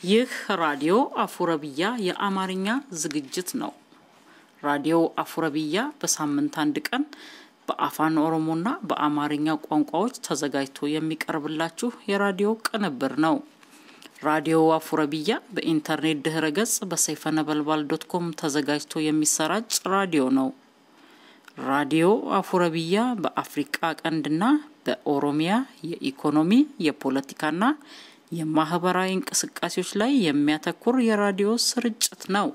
ይህ ራዲዮ አፉረቢያ የአማርኛ ዝግጅት ነው። ራዲዮ አፉረቢያ በሳምንት አንድ ቀን በአፋን ኦሮሞና በአማርኛ ቋንቋዎች ተዘጋጅቶ የሚቀርብላችሁ የራዲዮ ቅንብር ነው። ራዲዮ አፉረቢያ በኢንተርኔት ድህረገጽ በሰይፈነበልባል.com ተዘጋጅቶ የሚሰራጭ ራዲዮ ነው። ራዲዮ አፉረቢያ በአፍሪካ ቀንድና በኦሮሚያ የኢኮኖሚ የፖለቲካና የማህበራዊ እንቅስቃሴዎች ላይ የሚያተኩር የራዲዮ ስርጭት ነው።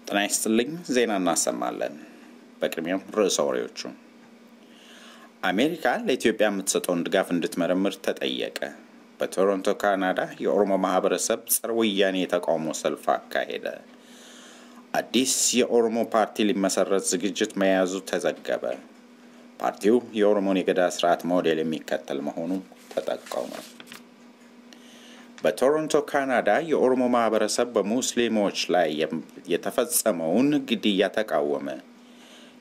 ጤናይስጥልኝ ዜና እናሰማለን። በቅድሚያም ርዕሰ ወሬዎቹ አሜሪካ ለኢትዮጵያ የምትሰጠውን ድጋፍ እንድትመረምር ተጠየቀ። በቶሮንቶ ካናዳ የኦሮሞ ማህበረሰብ ጸረ ወያኔ የተቃውሞ ሰልፍ አካሄደ። አዲስ የኦሮሞ ፓርቲ ሊመሰረት ዝግጅት መያዙ ተዘገበ። ፓርቲው የኦሮሞን የገዳ ስርዓት ሞዴል የሚከተል መሆኑ ተጠቆመ። በቶሮንቶ ካናዳ የኦሮሞ ማህበረሰብ በሙስሊሞች ላይ የተፈጸመውን ግድያ ተቃወመ።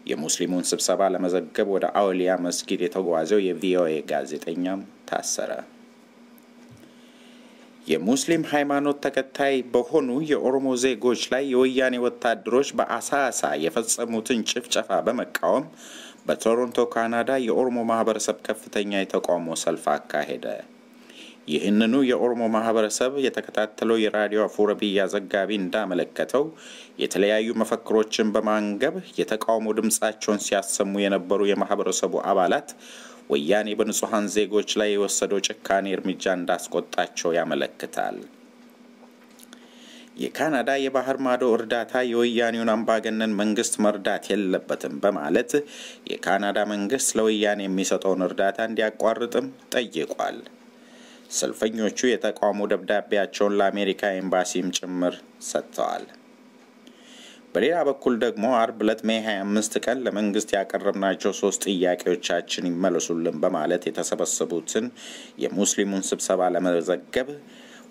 የሙስሊሙን ስብሰባ ለመዘገብ ወደ አውሊያ መስጊድ የተጓዘው የቪኦኤ ጋዜጠኛም ታሰረ። የሙስሊም ሃይማኖት ተከታይ በሆኑ የኦሮሞ ዜጎች ላይ የወያኔ ወታደሮች በአሳሳ የፈጸሙትን ጭፍጨፋ በመቃወም በቶሮንቶ ካናዳ የኦሮሞ ማህበረሰብ ከፍተኛ የተቃውሞ ሰልፍ አካሄደ። ይህንኑ የኦሮሞ ማህበረሰብ የተከታተለው የራዲዮ አፉረቢያ ዘጋቢ እንዳመለከተው የተለያዩ መፈክሮችን በማንገብ የተቃውሞ ድምጻቸውን ሲያሰሙ የነበሩ የማህበረሰቡ አባላት ወያኔ በንጹሃን ዜጎች ላይ የወሰደው ጭካኔ እርምጃ እንዳስቆጣቸው ያመለክታል። የካናዳ የባህር ማዶ እርዳታ የወያኔውን አምባገነን መንግስት መርዳት የለበትም በማለት የካናዳ መንግስት ለወያኔ የሚሰጠውን እርዳታ እንዲያቋርጥም ጠይቋል። ሰልፈኞቹ የተቃውሞ ደብዳቤያቸውን ለአሜሪካ ኤምባሲም ጭምር ሰጥተዋል። በሌላ በኩል ደግሞ አርብ ዕለት ሜይ 25 ቀን ለመንግስት ያቀረብናቸው 3 ጥያቄዎቻችን ይመለሱልን በማለት የተሰበሰቡትን የሙስሊሙን ስብሰባ ለመዘገብ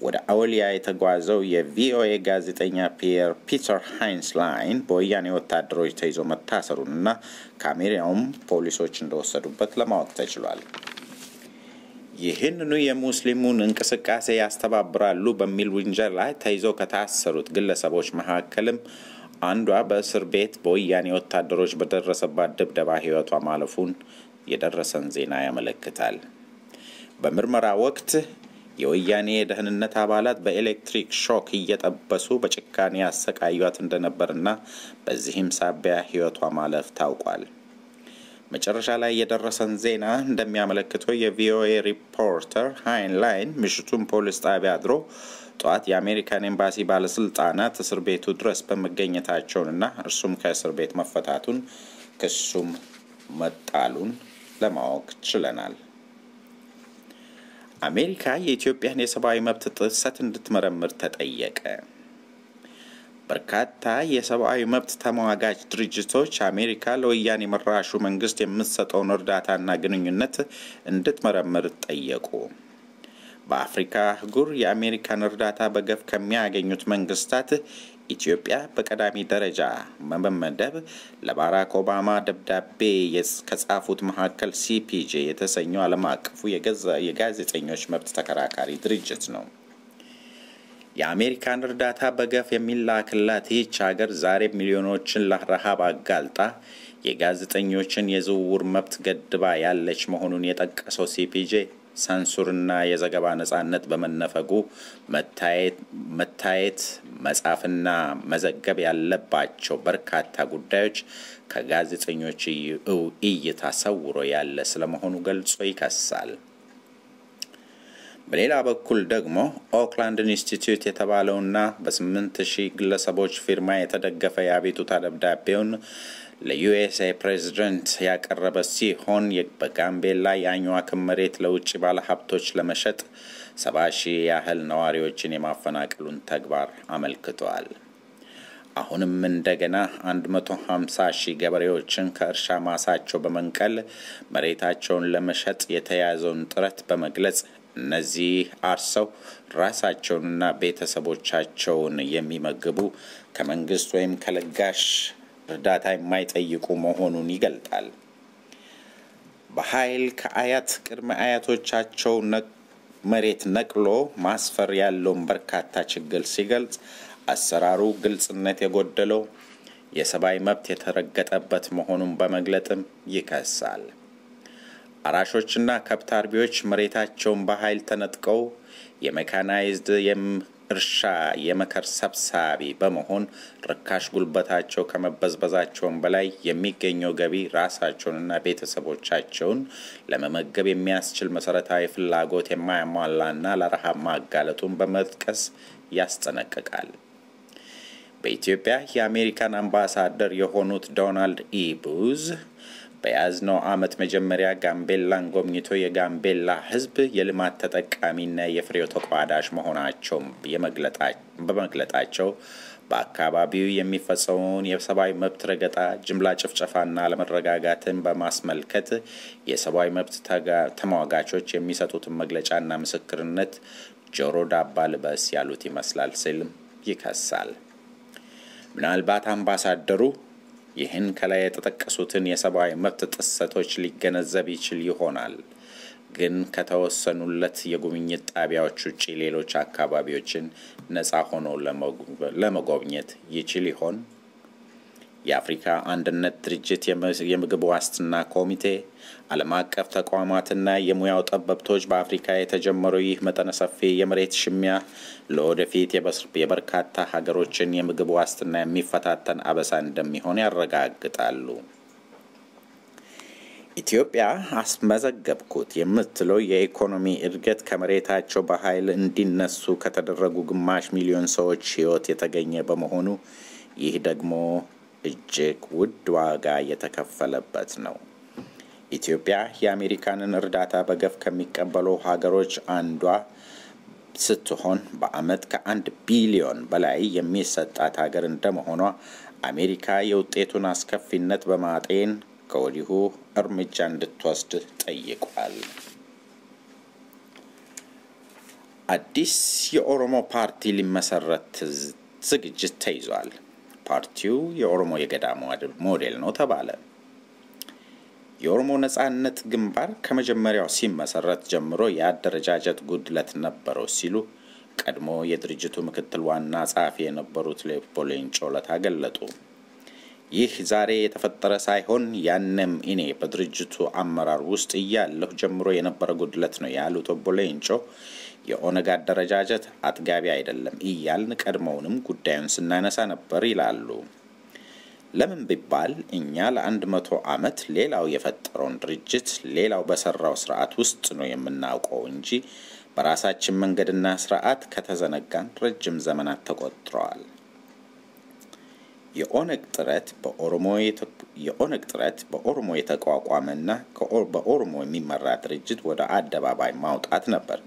ወደ አውሊያ የተጓዘው የቪኦኤ ጋዜጠኛ ፒተር ሃይንስላይን በወያኔ ወታደሮች ተይዞ መታሰሩንና ካሜራውም ፖሊሶች እንደወሰዱበት ለማወቅ ተችሏል። ይህንኑ የሙስሊሙን እንቅስቃሴ ያስተባብራሉ በሚል ውንጀላ ተይዘው ከታሰሩት ግለሰቦች መካከልም አንዷ በእስር ቤት በወያኔ ወታደሮች በደረሰባት ድብደባ ህይወቷ ማለፉን የደረሰን ዜና ያመለክታል። በምርመራ ወቅት የወያኔ የደህንነት አባላት በኤሌክትሪክ ሾክ እየጠበሱ በጭካኔ ያሰቃዩት እንደነበርና በዚህም ሳቢያ ህይወቷ ማለፍ ታውቋል። መጨረሻ ላይ የደረሰን ዜና እንደሚያመለክተው የቪኦኤ ሪፖርተር ሃይንላይን ምሽቱን ፖሊስ ጣቢያ አድሮ ጧት የአሜሪካን ኤምባሲ ባለስልጣናት እስር ቤቱ ድረስ በመገኘታቸውና እርሱም ከእስር ቤት መፈታቱን ክሱም መጣሉን ለማወቅ ችለናል። አሜሪካ የኢትዮጵያን የሰብአዊ መብት ጥሰት እንድትመረምር ተጠየቀ። በርካታ የሰብአዊ መብት ተሟጋች ድርጅቶች አሜሪካ ለወያኔ መራሹ መንግስት የምትሰጠውን እርዳታና ግንኙነት እንድትመረምር ጠየቁ። በአፍሪካ አህጉር የአሜሪካን እርዳታ በገፍ ከሚያገኙት መንግስታት ኢትዮጵያ በቀዳሚ ደረጃ በመመደብ ለባራክ ኦባማ ደብዳቤ ከጻፉት መካከል ሲፒጄ የተሰኘው ዓለም አቀፉ የጋዜጠኞች መብት ተከራካሪ ድርጅት ነው። የአሜሪካን እርዳታ በገፍ የሚላክላት ይህች ሀገር ዛሬ ሚሊዮኖችን ለረሃብ አጋልጣ የጋዜጠኞችን የዝውውር መብት ገድባ ያለች መሆኑን የጠቀሰው ሲፒጄ ሳንሱርና የዘገባ ነጻነት በመነፈጉ መታየት መጻፍና መዘገብ ያለባቸው በርካታ ጉዳዮች ከጋዜጠኞች እይታ ሰውሮ ያለ ስለመሆኑ ገልጾ ይከሳል። በሌላ በኩል ደግሞ ኦክላንድ ኢንስቲትዩት የተባለውና በ8000 ግለሰቦች ፊርማ የተደገፈ የአቤቱታ ደብዳቤውን ለዩኤስኤ ፕሬዝዳንት ያቀረበ ሲሆን በጋምቤላ የአኝዋክ መሬት ለውጭ ባለሀብቶች ለመሸጥ 70,000 ያህል ነዋሪዎችን የማፈናቀሉን ተግባር አመልክቷል። አሁንም እንደገና 150,000 ገበሬዎችን ከእርሻ ማሳቸው በመንቀል መሬታቸውን ለመሸጥ የተያዘውን ጥረት በመግለጽ እነዚህ አርሰው ራሳቸውንና ቤተሰቦቻቸውን የሚመግቡ ከመንግስት ወይም ከለጋሽ እርዳታ የማይጠይቁ መሆኑን ይገልጣል። በኃይል ከአያት ቅድመ አያቶቻቸው መሬት ነቅሎ ማስፈር ያለውን በርካታ ችግር ሲገልጽ አሰራሩ ግልጽነት የጎደለው የሰብአዊ መብት የተረገጠበት መሆኑን በመግለጥም ይከሳል። አራሾችና ከብት አርቢዎች መሬታቸውን በኃይል ተነጥቀው የሜካናይዝድ እርሻ የመከር ሰብሳቢ በመሆን ርካሽ ጉልበታቸው ከመበዝበዛቸው በላይ የሚገኘው ገቢ ራሳቸውንና ቤተሰቦቻቸውን ለመመገብ የሚያስችል መሰረታዊ ፍላጎት የማያሟላና ለረሃብ ማጋለጡን በመጥቀስ ያስጠነቅቃል። በኢትዮጵያ የአሜሪካን አምባሳደር የሆኑት ዶናልድ ኢቡዝ በያዝነው ዓመት መጀመሪያ ጋምቤላን ጎብኝቶ የጋምቤላ ህዝብ የልማት ተጠቃሚና የፍሬው ተቋዳሽ መሆናቸው በመግለጣቸው በአካባቢው የሚፈጸመውን የሰብአዊ መብት ረገጣ፣ ጅምላ ጭፍጨፋና አለመረጋጋትን በማስመልከት የሰብአዊ መብት ተሟጋቾች የሚሰጡትን መግለጫና ምስክርነት ጆሮ ዳባ ልበስ ያሉት ይመስላል ሲልም ይከሳል። ምናልባት አምባሳደሩ ይህን ከላይ የተጠቀሱትን የሰብአዊ መብት ጥሰቶች ሊገነዘብ ይችል ይሆናል፣ ግን ከተወሰኑለት የጉብኝት ጣቢያዎች ውጪ ሌሎች አካባቢዎችን ነፃ ሆኖ ለመጎብኘት ይችል ይሆን? የአፍሪካ አንድነት ድርጅት የምግብ ዋስትና ኮሚቴ፣ ዓለም አቀፍ ተቋማትና የሙያው ጠበብቶች በአፍሪካ የተጀመረው ይህ መጠነ ሰፊ የመሬት ሽሚያ ለወደፊት የበርካታ ሀገሮችን የምግብ ዋስትና የሚፈታተን አበሳ እንደሚሆን ያረጋግጣሉ። ኢትዮጵያ አስመዘገብኩት የምትለው የኢኮኖሚ እድገት ከመሬታቸው በኃይል እንዲነሱ ከተደረጉ ግማሽ ሚሊዮን ሰዎች ህይወት የተገኘ በመሆኑ ይህ ደግሞ እጅግ ውድ ዋጋ የተከፈለበት ነው። ኢትዮጵያ የአሜሪካንን እርዳታ በገፍ ከሚቀበሉ ሀገሮች አንዷ ስትሆን በአመት ከ1 ቢሊዮን በላይ የሚሰጣት ሀገር እንደመሆኗ አሜሪካ የውጤቱን አስከፊነት በማጤን ከወዲሁ እርምጃ እንድትወስድ ጠይቋል። አዲስ የኦሮሞ ፓርቲ ሊመሰረት ዝግጅት ተይዟል። ፓርቲው የኦሮሞ የገዳ ሞዴል ነው ተባለ። የኦሮሞ ነጻነት ግንባር ከመጀመሪያው ሲመሰረት ጀምሮ የአደረጃጀት ጉድለት ነበረው ሲሉ ቀድሞ የድርጅቱ ምክትል ዋና ጸሐፊ የነበሩት ሌፖሌንጮ ለታ ገለጡ። ይህ ዛሬ የተፈጠረ ሳይሆን ያንም እኔ በድርጅቱ አመራር ውስጥ ያለው ጀምሮ የነበረ ጉድለት ነው ያሉት ሌፖሌንጮ የኦነግ አደረጃጀት አጥጋቢ አይደለም እያልን ቀድሞውንም ጉዳዩን ስናነሳ ነበር ይላሉ። ለምን ቢባል እኛ ለ100 ዓመት ሌላው የፈጠረውን ድርጅት ሌላው በሰራው ስርዓት ውስጥ ነው የምናውቀው እንጂ በራሳችን መንገድና ስርዓት ከተዘነጋን ረጅም ዘመናት ተቆጥረዋል። የኦነግ ጥረት በኦሮሞ የተቋቋመና በኦሮሞ የሚመራ ድርጅት ወደ አደባባይ ማውጣት ነበር።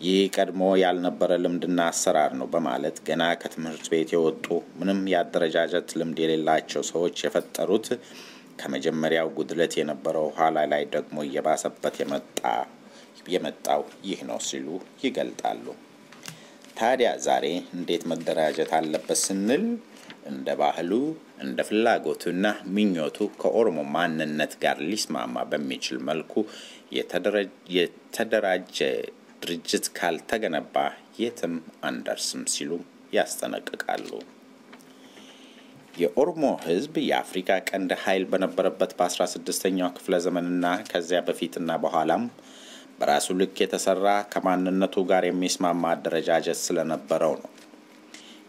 ይህ ቀድሞ ያልነበረ ልምድና አሰራር ነው በማለት ገና ከትምህርት ቤት የወጡ ምንም ያደረጃጀት ልምድ የሌላቸው ሰዎች የፈጠሩት ከመጀመሪያው ጉድለት የነበረው ኋላ ላይ ደግሞ እየባሰበት የመጣው ይህ ነው ሲሉ ይገልጣሉ። ታዲያ ዛሬ እንዴት መደራጀት አለበት ስንል እንደ ባህሉ እንደ ፍላጎቱና ምኞቱ ከኦሮሞ ማንነት ጋር ሊስማማ በሚችል መልኩ የተደራጀ ድርጅት ካልተገነባ የትም አንደርስም ሲሉ ያስጠነቅቃሉ። የኦሮሞ ህዝብ የአፍሪካ ቀንድ ኃይል በነበረበት በ16ኛው ክፍለ ዘመንና ከዚያ በፊትና በኋላም በራሱ ልክ የተሰራ ከማንነቱ ጋር የሚስማማ አደረጃጀት ስለነበረው ነው።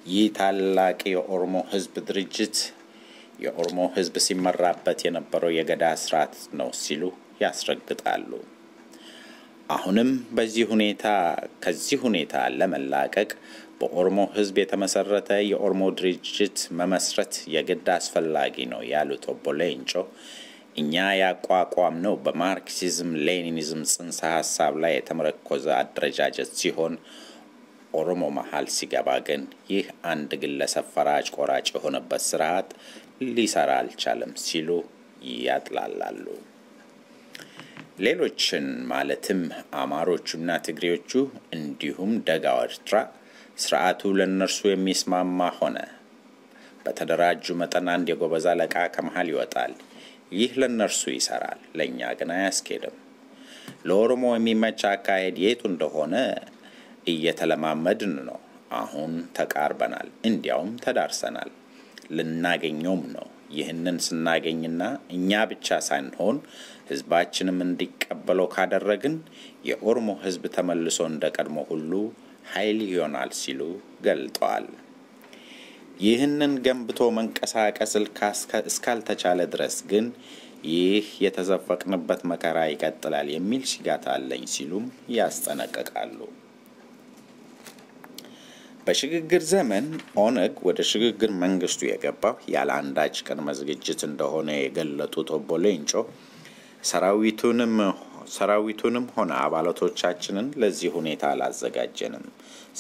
ይህ ታላቅ የኦሮሞ ህዝብ ድርጅት የኦሮሞ ህዝብ ሲመራበት የነበረው የገዳ ስርዓት ነው ሲሉ ያስረግጣሉ። አሁንም ከዚህ ሁኔታ ለመላቀቅ በኦሮሞ ህዝብ የተመሰረተ የኦሮሞ ድርጅት መመስረት የግድ አስፈላጊ ነው ያሉት ኦቦ ሌንጮ እኛ ያቋቋምነው በማርክሲዝም ሌኒኒዝም ጽንሰ ሐሳብ ላይ የተመረኮዘ አደረጃጀት ሲሆን ኦሮሞ መሃል ሲገባ ግን ይህ አንድ ግለሰብ ፈራጭ ቆራጭ የሆነበት ስርዓት ሊሰራ አልቻለም ሲሉ ያጥላላሉ። ሌሎችን ማለትም አማሮቹና ትግሬዎቹ እንዲሁም ደጋው ኤርትራ ስርዓቱ ለነርሱ የሚስማማ ሆነ። በተደራጁ መጠን አንድ የጎበዝ አለቃ ከመሃል ይወጣል። ይህ ለነርሱ ይሰራል፣ ለኛ ግን አያስኬድም። ለኦሮሞ የሚመች አካሄድ የቱ እንደሆነ እየተለማመድን ነው። አሁን ተቃርበናል፣ እንዲያውም ተዳርሰናል። ልናገኘውም ነው። ይህንን ስናገኝና እኛ ብቻ ሳንሆን ህዝባችንም እንዲቀበለው ካደረግን የኦሮሞ ህዝብ ተመልሶ እንደቀድሞ ሁሉ ኃይል ይሆናል ሲሉ ገልጠዋል። ይህንን ገንብቶ መንቀሳቀስ እስካልተቻለ ድረስ ግን ይህ የተዘፈቅንበት መከራ ይቀጥላል የሚል ስጋት አለኝ ሲሉም ያስጠነቅቃሉ። በሽግግር ዘመን ኦነግ ወደ ሽግግር መንግስቱ የገባው ያለ አንዳች ቅድመ ዝግጅት እንደሆነ የገለጡት ኦቦ ሌንጮ ሰራዊቱንም ሆነ አባላቶቻችንን ለዚህ ሁኔታ አላዘጋጀንም፣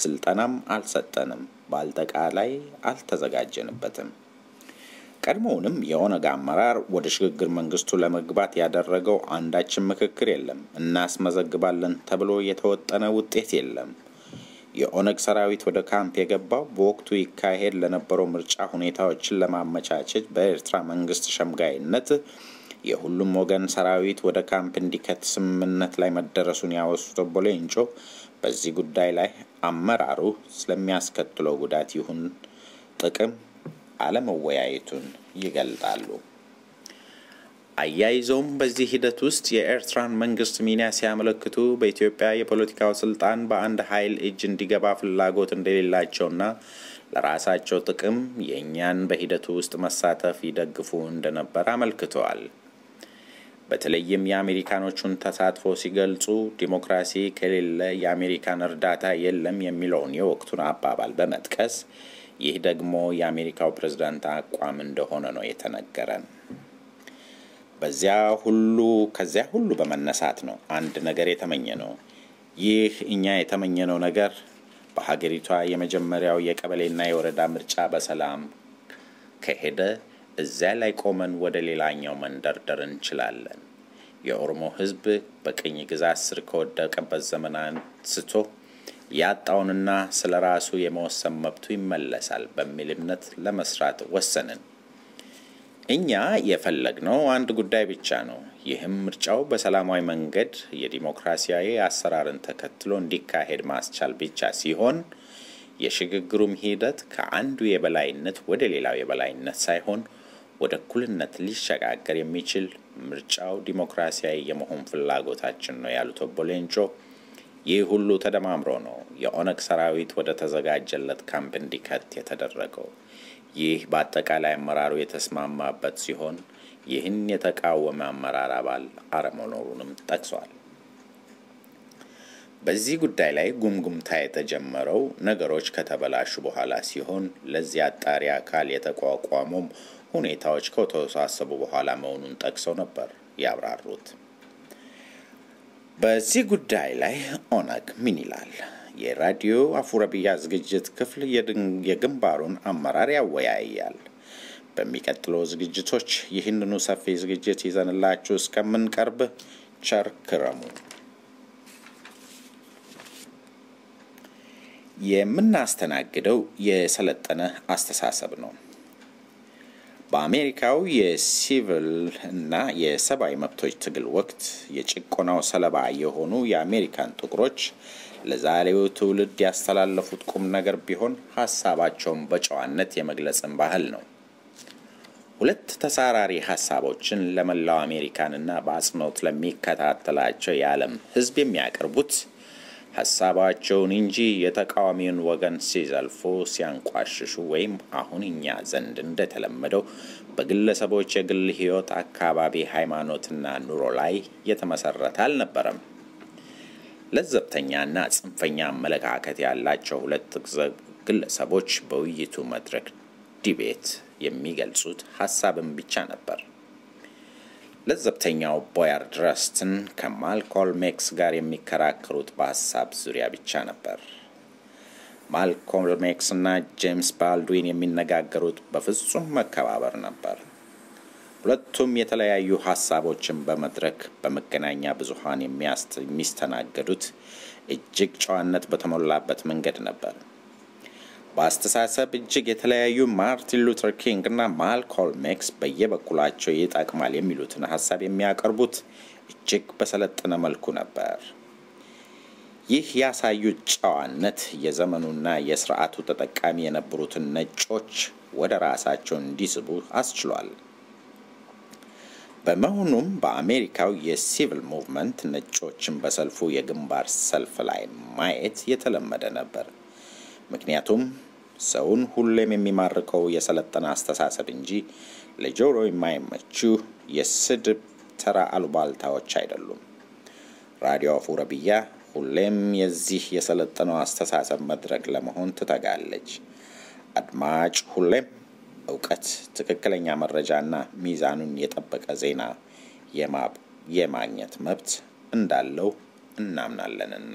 ስልጠናም አልሰጠንም፣ በአጠቃላይ አልተዘጋጀንበትም። ቀድሞውንም የኦነግ አመራር ወደ ሽግግር መንግስቱ ለመግባት ያደረገው አንዳችን ምክክር የለም፣ እናስመዘግባለን ተብሎ የተወጠነ ውጤት የለም። የኦነግ ሰራዊት ወደ ካምፕ የገባው በወቅቱ ይካሄድ ለነበረው ምርጫ ሁኔታዎችን ለማመቻቸት በኤርትራ መንግስት ሸምጋይነት የሁሉም ወገን ሰራዊት ወደ ካምፕ እንዲከት ስምምነት ላይ መደረሱን ያወሱት ኦቦ ሌንጮ በዚህ ጉዳይ ላይ አመራሩ ስለሚያስከትለው ጉዳት ይሁን ጥቅም አለመወያየቱን ይገልጣሉ። አያይዘውም በዚህ ሂደት ውስጥ የኤርትራን መንግስት ሚና ሲያመለክቱ በኢትዮጵያ የፖለቲካው ስልጣን በአንድ ኃይል እጅ እንዲገባ ፍላጎት እንደሌላቸውና ለራሳቸው ጥቅም የኛን በሂደቱ ውስጥ መሳተፍ ይደግፉ እንደነበር አመልክተዋል። በተለይም የአሜሪካኖቹን ተሳትፎ ሲገልጹ ዲሞክራሲ ከሌለ የአሜሪካን እርዳታ የለም የሚለውን የወቅቱን አባባል በመጥቀስ ይህ ደግሞ የአሜሪካው ፕሬዝዳንት አቋም እንደሆነ ነው የተነገረን። ከዚያ ሁሉ በመነሳት ነው አንድ ነገር የተመኘነው። ይህ እኛ የተመኘነው ነገር በሀገሪቷ የመጀመሪያው የቀበሌና የወረዳ ምርጫ በሰላም ከሄደ እዚያ ላይ ቆመን ወደ ሌላኛው መንደርደር እንችላለን። የኦሮሞ ህዝብ በቅኝ ግዛት ስር ከወደቀበት ዘመን አንስቶ ያጣውንና ስለራሱ የመወሰን መብቱ ይመለሳል በሚል እምነት ለመስራት ወሰንን። እኛ የፈለግነው አንድ ጉዳይ ብቻ ነው። ይህም ምርጫው በሰላማዊ መንገድ የዲሞክራሲያዊ አሰራርን ተከትሎ እንዲካሄድ ማስቻል ብቻ ሲሆን የሽግግሩም ሂደት ከአንዱ የበላይነት ወደ ሌላው የበላይነት ሳይሆን ወደ እኩልነት ሊሸጋገር የሚችል ምርጫው ዲሞክራሲያዊ የመሆን ፍላጎታችን ነው ያሉት ኦቦ ሌንጮ ይህ ሁሉ ተደማምሮ ነው የኦነግ ሰራዊት ወደ ተዘጋጀለት ካምፕ እንዲከት የተደረገው። ይህ በአጠቃላይ አመራሩ የተስማማበት ሲሆን ይህን የተቃወመ አመራር አባል አለመኖሩንም ጠቅሷል። በዚህ ጉዳይ ላይ ጉምጉምታ የተጀመረው ነገሮች ከተበላሹ በኋላ ሲሆን ለዚህ አጣሪ አካል የተቋቋመው ሁኔታዎች ከተወሳሰቡ በኋላ መሆኑን ጠቅሰው ነበር ያብራሩት። በዚህ ጉዳይ ላይ ኦነግ ምን ይላል? የራዲዮ አፉረቢያ ዝግጅት ክፍል የግንባሩን አመራር ያወያያል። በሚቀጥለው ዝግጅቶች ይህንኑ ሰፊ ዝግጅት ይዘንላችሁ እስከምንቀርብ ቸር ክረሙ። የምናስተናግደው የሰለጠነ አስተሳሰብ ነው። በአሜሪካው የሲቪል እና የሰብአዊ መብቶች ትግል ወቅት የጭቆናው ሰለባ የሆኑ የአሜሪካን ጥቁሮች ለዛሬው ትውልድ ያስተላለፉት ቁም ነገር ቢሆን ሐሳባቸውን በጨዋነት የመግለጽን ባህል ነው። ሁለት ተሳራሪ ሐሳቦችን ለመላው አሜሪካንና በአጽንኦት ለሚከታተላቸው የዓለም ሕዝብ የሚያቀርቡት ሐሳባቸውን እንጂ የተቃዋሚውን ወገን ሲዘልፉ ሲያንቋሽሹ ወይም አሁን እኛ ዘንድ እንደተለመደው በግለሰቦች የግል ሕይወት አካባቢ ሃይማኖትና ኑሮ ላይ የተመሰረተ አልነበረም። ለዘብተኛና ጽንፈኛ አመለካከት ያላቸው ሁለት ግለሰቦች በውይይቱ መድረክ ዲቤት የሚገልጹት ሐሳብን ብቻ ነበር። ለዘብተኛው ቦያርድ ረስትን ከማልኮልም ኤክስ ጋር የሚከራከሩት በሐሳብ ዙሪያ ብቻ ነበር። ማልኮልም ኤክስ እና ጄምስ ባልድዊን የሚነጋገሩት በፍጹም መከባበር ነበር። ሁለቱም የተለያዩ ሐሳቦችን በመድረክ በመገናኛ ብዙሃን የሚስተናገዱት እጅግ ጨዋነት በተሞላበት መንገድ ነበር። በአስተሳሰብ እጅግ የተለያዩ ማርቲን ሉተር ኪንግ እና ማልኮልም ኤክስ በየበኩላቸው ይጠቅማል የሚሉትን ሐሳብ የሚያቀርቡት እጅግ በሰለጠነ መልኩ ነበር። ይህ ያሳዩት ጨዋነት የዘመኑና የሥርዓቱ ተጠቃሚ የነበሩትን ነጮች ወደ ራሳቸው እንዲስቡ አስችሏል። በመሆኑም በአሜሪካው የሲቪል ሙቭመንት ነጮችን በሰልፉ የግንባር ሰልፍ ላይ ማየት የተለመደ ነበር። ምክንያቱም ሰውን ሁሌም የሚማርከው የሰለጠነ አስተሳሰብ እንጂ ለጆሮ የማይመቹ የስድብ ተራ አሉባልታዎች አይደሉም። ራዲዮ አፉረቢያ ሁሌም የዚህ የሰለጠነው አስተሳሰብ መድረክ ለመሆን ትተጋለች። አድማጭ ሁሌም እውቀት፣ ትክክለኛ መረጃና ሚዛኑን የጠበቀ ዜና የማግኘት መብት እንዳለው እናምናለንና